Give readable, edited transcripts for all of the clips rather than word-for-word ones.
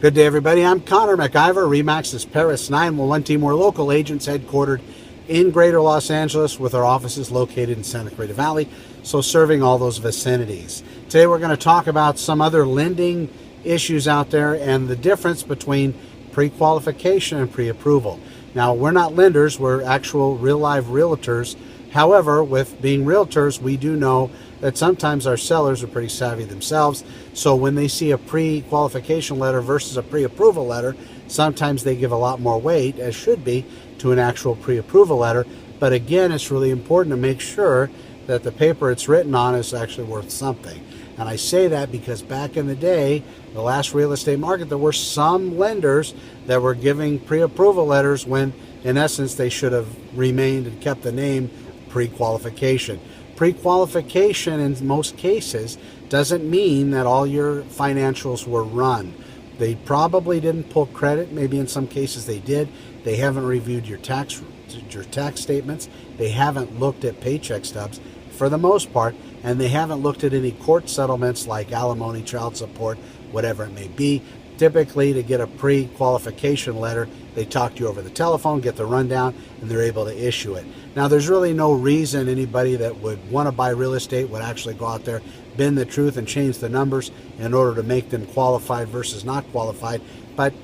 Good day, everybody. I'm Connor McIver, RE/MAX's Paris 911 team. We're local agents headquartered in Greater Los Angeles with our offices located in Santa Clarita Valley, so serving all those vicinities. Today we're going to talk about some other lending issues out there and the difference between pre-qualification and pre-approval. Now, we're not lenders, we're actual real-life realtors. However, with being realtors, we do know that sometimes our sellers are pretty savvy themselves. So when they see a pre-qualification letter versus a pre-approval letter, sometimes they give a lot more weight, as should be, to an actual pre-approval letter. But again, it's really important to make sure that the paper it's written on is actually worth something. And I say that because back in the day, the last real estate market, there were some lenders that were giving pre-approval letters when, in essence, they should have remained and kept the name pre-qualification. Pre-qualification, in most cases, doesn't mean that all your financials were run. They probably didn't pull credit. Maybe in some cases they did. They haven't reviewed your tax statements. They haven't looked at paycheck stubs for the most part, and they haven't looked at any court settlements like alimony, child support, whatever it may be. Typically, to get a pre-qualification letter, they talk to you over the telephone, get the rundown, and they're able to issue it. Now, there's really no reason anybody that would want to buy real estate would actually go out there, bend the truth, and change the numbers in order to make them qualified versus not qualified. But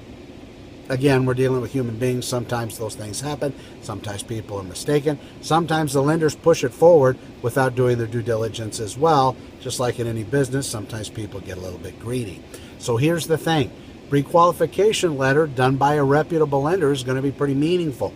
again, we're dealing with human beings. Sometimes those things happen. Sometimes people are mistaken. Sometimes the lenders push it forward without doing their due diligence as well. Just like in any business, sometimes people get a little bit greedy. So here's the thing. Pre-qualification letter done by a reputable lender is going to be pretty meaningful.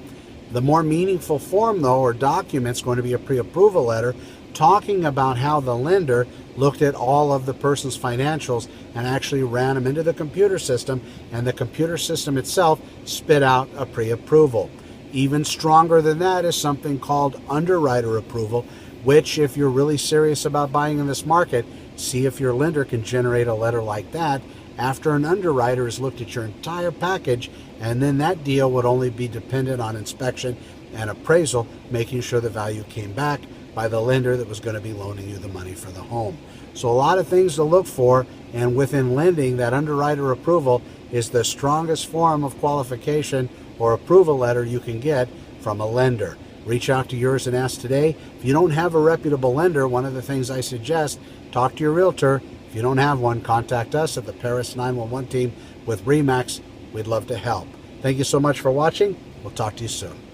The more meaningful form, though, or document is going to be a pre-approval letter talking about how the lender looked at all of the person's financials and actually ran them into the computer system, and the computer system itself spit out a pre-approval. Even stronger than that is something called underwriter approval, which, if you're really serious about buying in this market, see if your lender can generate a letter like that after an underwriter has looked at your entire package, and then that deal would only be dependent on inspection and appraisal, making sure the value came back by the lender that was going to be loaning you the money for the home. So a lot of things to look for, and within lending, that underwriter approval is the strongest form of qualification or approval letter you can get from a lender. Reach out to yours and ask today. If you don't have a reputable lender, one of the things I suggest, talk to your realtor. If you don't have one, contact us at the Paris 911 team with RE/MAX. We'd love to help. Thank you so much for watching. We'll talk to you soon.